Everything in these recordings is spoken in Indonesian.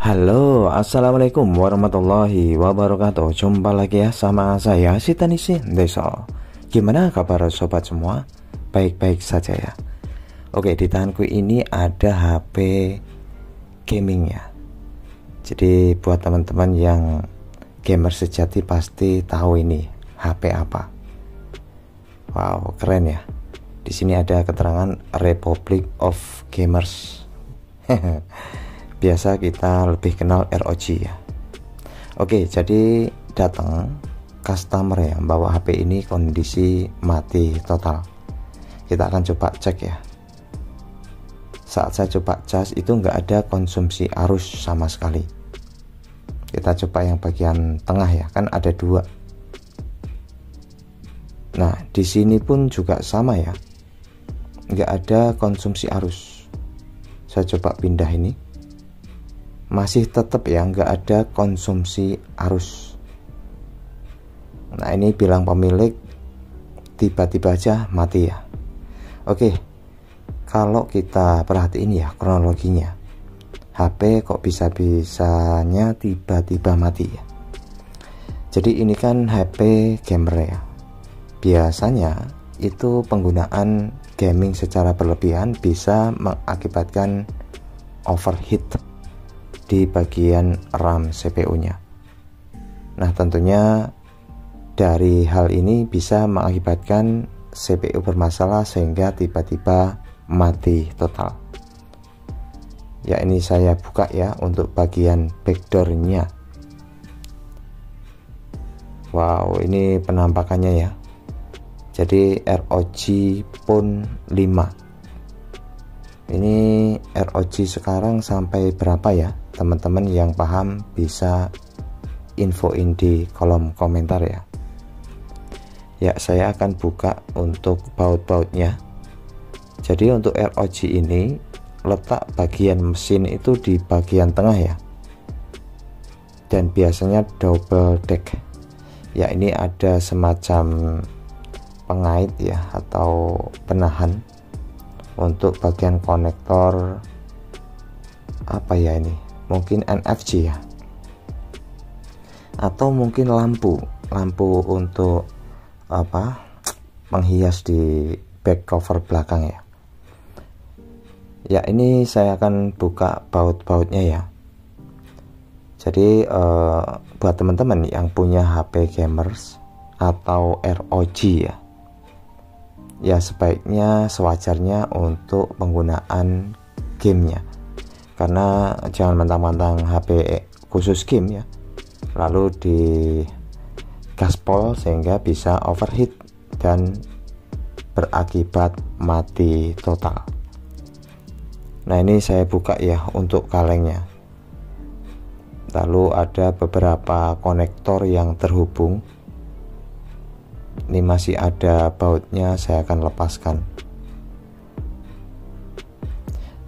Halo, assalamualaikum warahmatullahi wabarakatuh. Jumpa lagi ya sama saya Sitanisi Deso. Gimana kabar sobat semua? Baik-baik saja ya. Oke, di tanganku ini ada HP gaming ya. Jadi buat teman-teman yang gamer sejati pasti tahu ini HP apa. Wow, keren ya. Di sini ada keterangan Republic of Gamers. Biasa kita lebih kenal ROG ya. Oke, jadi datang customer ya bawa HP ini kondisi mati total. Kita akan coba cek ya. Saat saya coba cas itu nggak ada konsumsi arus sama sekali. Kita coba yang bagian tengah ya, kan ada dua. Nah, di sini pun juga sama ya, nggak ada konsumsi arus. Saya coba pindah ini, masih tetap ya nggak ada konsumsi arus. Nah, ini bilang pemilik tiba-tiba aja mati ya. Oke, kalau kita perhatiin ya kronologinya, HP kok bisa-bisanya tiba-tiba mati ya. Jadi ini kan HP gamer ya. Biasanya itu penggunaan gaming secara berlebihan bisa mengakibatkan overheat di bagian RAM CPU-nya. Nah, tentunya dari hal ini bisa mengakibatkan CPU bermasalah sehingga tiba-tiba mati total. Ya, ini saya buka ya untuk bagian backdoor-nya. Wow, ini penampakannya ya. Jadi ROG Phone 5. Ini ROG sekarang sampai berapa ya? Teman-teman yang paham bisa infoin di kolom komentar ya. Ya, saya akan buka untuk baut-bautnya. Jadi untuk ROG ini letak bagian mesin itu di bagian tengah ya. Dan biasanya double deck. Ya, ini ada semacam pengait ya atau penahan untuk bagian konektor apa ya ini, mungkin NFC ya, atau mungkin lampu untuk apa, menghias di back cover belakang ya. Ya, ini saya akan buka baut-bautnya ya. Jadi buat teman-teman yang punya HP gamers atau ROG ya sebaiknya sewajarnya untuk penggunaan gamenya, karena jangan mentang-mentang HP khusus game ya lalu di gaspol sehingga bisa overheat dan berakibat mati total. Nah, ini saya buka ya untuk kalengnya. Lalu ada beberapa konektor yang terhubung. Ini masih ada bautnya, saya akan lepaskan.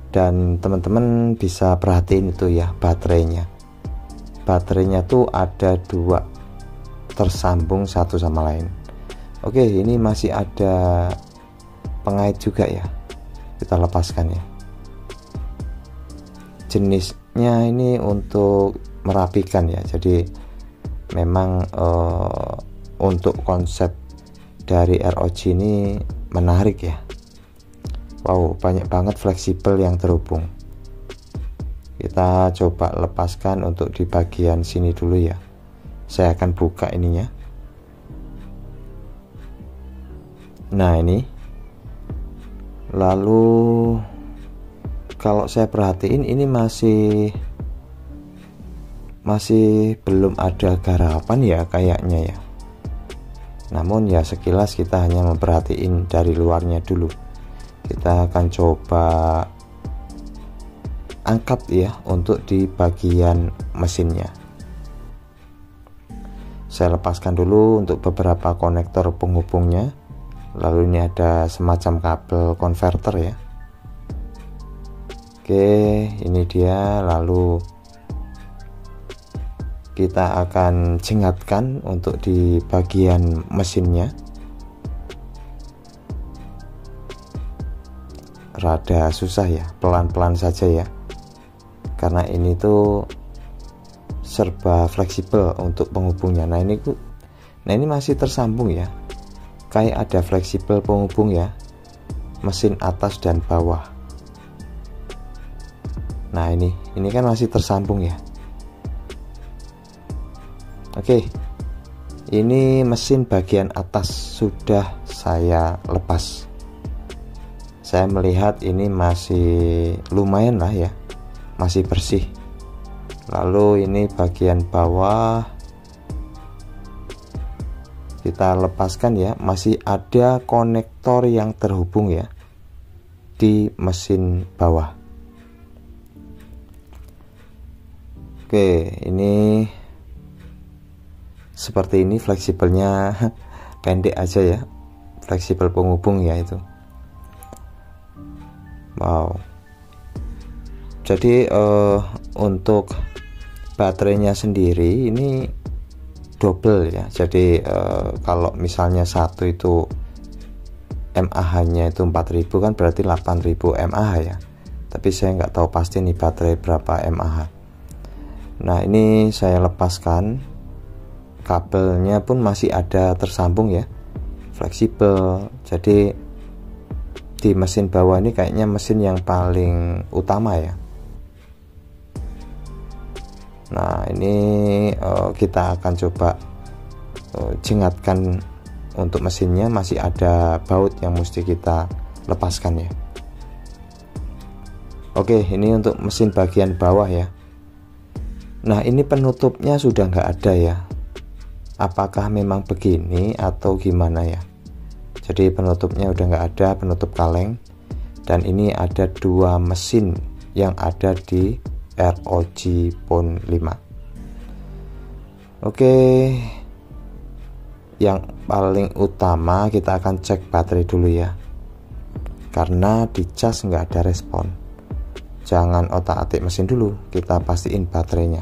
Dan teman-teman bisa perhatiin itu ya baterainya. Baterainya tuh ada dua, tersambung satu sama lain. Oke, ini masih ada pengait juga ya. Kita lepaskan ya. Jenisnya ini untuk merapikan ya. Jadi memang untuk konsep dari ROG ini menarik ya. Wow, banyak banget fleksibel yang terhubung. Kita coba lepaskan untuk di bagian sini dulu ya. Saya akan buka ininya. Nah, ini. Lalu kalau saya perhatiin ini masih belum ada garapan ya kayaknya ya. Namun ya sekilas kita hanya memperhatiin dari luarnya dulu. Kita akan coba angkat ya untuk di bagian mesinnya. Saya lepaskan dulu untuk beberapa konektor penghubungnya. Lalu ini ada semacam kabel konverter ya. Oke, ini dia. Lalu kita akan jengatkan untuk di bagian mesinnya. Rada susah ya, pelan-pelan saja ya, karena ini tuh serba fleksibel untuk penghubungnya. Nah ini masih tersambung ya, kayak ada fleksibel penghubung ya, mesin atas dan bawah. Nah ini kan masih tersambung ya. Oke, ini mesin bagian atas sudah saya lepas. Saya melihat ini masih lumayan lah ya, masih bersih. Lalu ini bagian bawah kita lepaskan ya, masih ada konektor yang terhubung ya di mesin bawah. Oke, ini seperti ini fleksibelnya pendek aja ya, fleksibel penghubung ya itu. Wow. Jadi untuk baterainya sendiri ini double ya. Jadi kalau misalnya satu itu mAh-nya itu 4000 kan berarti 8000 mAh ya. Tapi saya nggak tahu pasti nih baterai berapa mAh. Nah ini saya lepaskan, kabelnya pun masih ada tersambung ya, fleksibel. Jadi di mesin bawah ini kayaknya mesin yang paling utama ya. Nah ini kita akan coba jengatkan. Untuk mesinnya masih ada baut yang mesti kita lepaskan ya. Oke, ini untuk mesin bagian bawah ya. Nah ini penutupnya sudah nggak ada ya. Apakah memang begini atau gimana ya? Jadi penutupnya udah nggak ada, penutup kaleng. Dan ini ada dua mesin yang ada di ROG Phone 5. Oke, yang paling utama kita akan cek baterai dulu ya, karena di cas nggak ada respon. Jangan otak-atik mesin dulu, kita pastiin baterainya.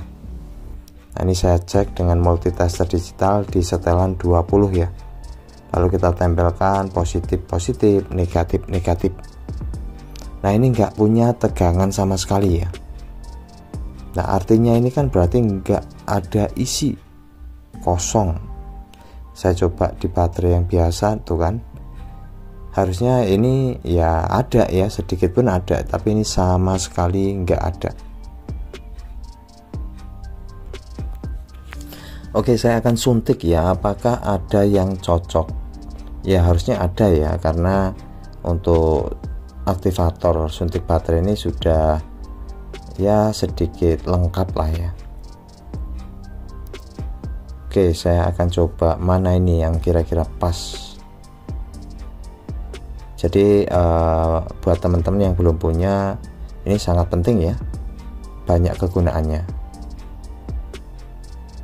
Nah ini saya cek dengan multitester digital di setelan 20 ya. Lalu kita tempelkan positif, negatif. Nah ini nggak punya tegangan sama sekali ya. Nah artinya ini kan berarti nggak ada isi, kosong. Saya coba di baterai yang biasa tuh kan, harusnya ini ya ada ya, sedikit pun ada, tapi ini sama sekali nggak ada. Oke, saya akan suntik ya, apakah ada yang cocok? Ya harusnya ada ya, karena untuk aktivator suntik baterai ini sudah ya sedikit lengkap lah ya. Oke, saya akan coba mana ini yang kira-kira pas. Jadi buat teman-teman yang belum punya, ini sangat penting ya, banyak kegunaannya.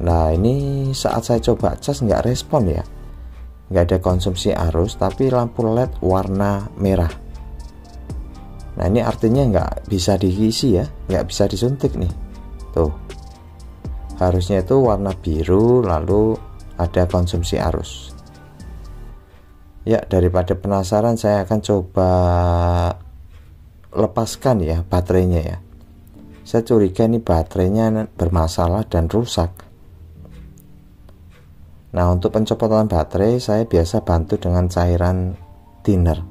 Nah ini saat saya coba cas nggak respon ya, nggak ada konsumsi arus, tapi lampu LED warna merah. Nah ini artinya nggak bisa diisi ya, nggak bisa disuntik nih. Tuh, harusnya itu warna biru lalu ada konsumsi arus. Ya daripada penasaran, saya akan coba lepaskan ya baterainya ya. Saya curiga ini baterainya bermasalah dan rusak. Nah untuk pencopotan baterai saya biasa bantu dengan cairan thinner.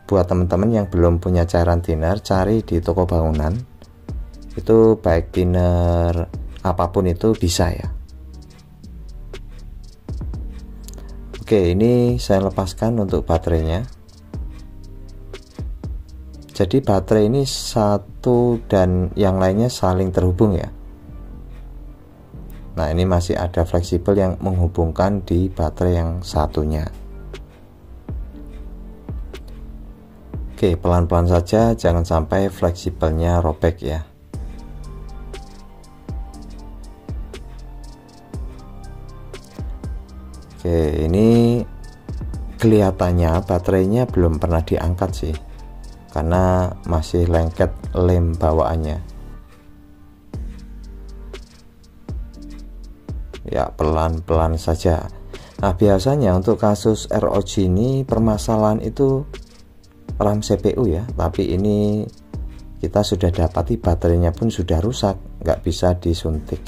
Buat teman-teman yang belum punya cairan thinner, cari di toko bangunan. Itu baik thinner apapun itu bisa ya. Oke, ini saya lepaskan untuk baterainya. Jadi baterai ini satu dan yang lainnya saling terhubung ya. Nah ini masih ada fleksibel yang menghubungkan di baterai yang satunya. Oke, pelan-pelan saja, jangan sampai fleksibelnya robek ya. Oke, ini kelihatannya baterainya belum pernah diangkat sih, karena masih lengket lem bawaannya. Ya pelan-pelan saja. Nah biasanya untuk kasus ROG ini permasalahan itu RAM CPU ya, tapi ini kita sudah dapati baterainya pun sudah rusak. nggak bisa disuntik.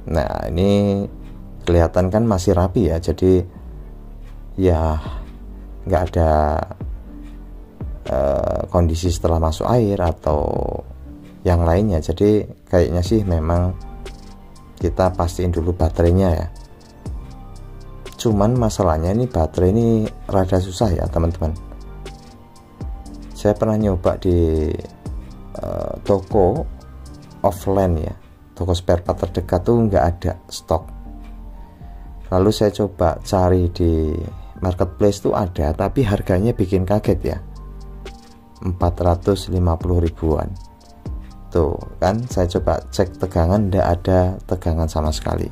Nah, ini kelihatan kan masih rapi ya, jadi ya nggak ada kondisi setelah masuk air atau yang lainnya. Jadi kayaknya sih memang kita pastiin dulu baterainya ya. Cuman masalahnya ini baterai ini rada susah ya teman-teman. Saya pernah nyoba di toko offline ya, toko spare part terdekat tuh nggak ada stok. Lalu saya coba cari di marketplace tuh ada, tapi harganya bikin kaget ya, 450 ribuan. Tuh kan, saya coba cek tegangan, nggak ada tegangan sama sekali.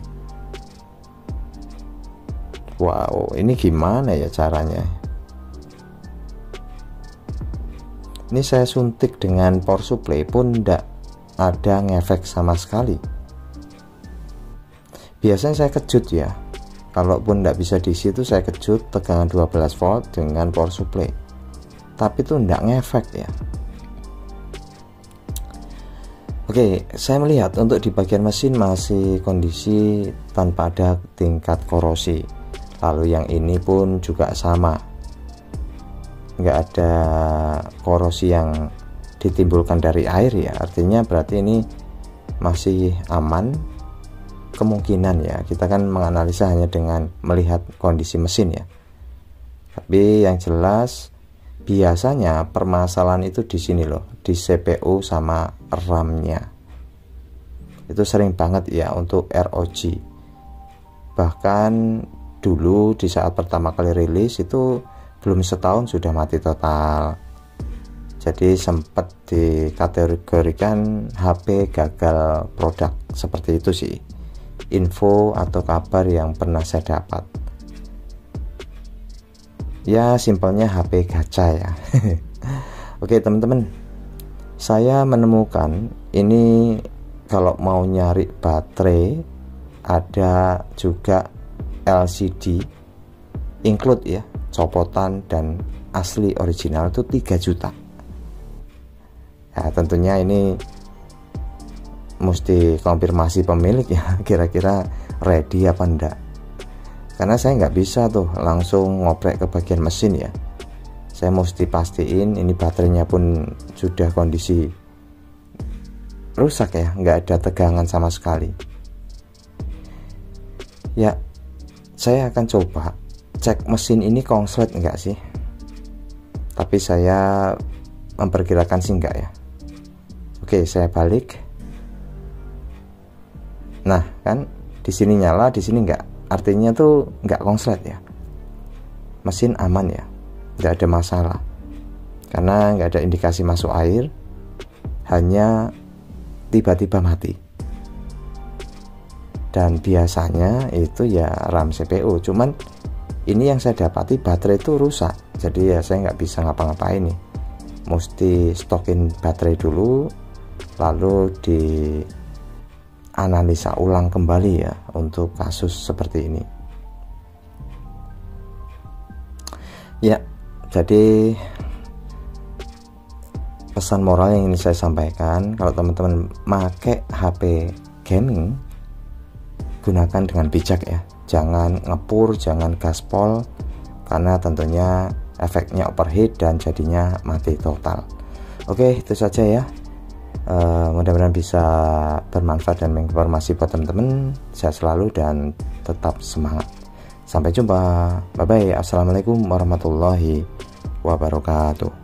Wow, ini gimana ya caranya? Ini saya suntik dengan power supply pun nggak ada ngefek sama sekali. Biasanya saya kejut ya, kalaupun nggak bisa diisi itu saya kejut tegangan 12 volt dengan power supply, tapi itu nggak ngefek ya. Oke, saya melihat untuk di bagian mesin masih kondisi tanpa ada tingkat korosi. Lalu yang ini pun juga sama, nggak ada korosi yang ditimbulkan dari air ya, artinya berarti ini masih aman. Kemungkinan ya, kita kan menganalisa hanya dengan melihat kondisi mesin ya, tapi yang jelas biasanya permasalahan itu di sini loh, di CPU sama RAM-nya. Itu sering banget ya untuk ROG. Bahkan dulu di saat pertama kali rilis itu belum setahun sudah mati total. Jadi sempat dikategorikan HP gagal produk, seperti itu sih info atau kabar yang pernah saya dapat. Ya simpelnya HP gacha ya. Oke teman-teman, saya menemukan ini kalau mau nyari baterai ada juga LCD include ya, copotan dan asli original itu 3 juta. Ya tentunya ini mesti konfirmasi pemilik ya, kira-kira ready apa enggak, karena saya nggak bisa tuh langsung ngoprek ke bagian mesin ya. Saya mesti pastiin ini baterainya pun sudah kondisi rusak ya, nggak ada tegangan sama sekali ya. Saya akan coba cek mesin ini konslet enggak sih, tapi saya memperkirakan sih enggak ya. Oke, saya balik. Nah kan di sini nyala, di sini enggak, artinya tuh enggak konslet ya, mesin aman ya, enggak ada masalah karena enggak ada indikasi masuk air, hanya tiba-tiba mati. Dan biasanya itu ya RAM CPU, cuman ini yang saya dapati baterai itu rusak, jadi ya saya nggak bisa ngapa-ngapain nih, mesti stokin baterai dulu lalu di analisa ulang kembali ya untuk kasus seperti ini ya. Jadi pesan moral yang ingin saya sampaikan, kalau teman-teman make HP gaming, gunakan dengan bijak ya, jangan ngepur, jangan gaspol, karena tentunya efeknya overheat dan jadinya mati total. Oke, itu saja ya. Mudah-mudahan bisa bermanfaat dan menginformasi buat teman-teman. Sehat selalu dan tetap semangat. Sampai jumpa. Bye bye. Assalamualaikum warahmatullahi wabarakatuh.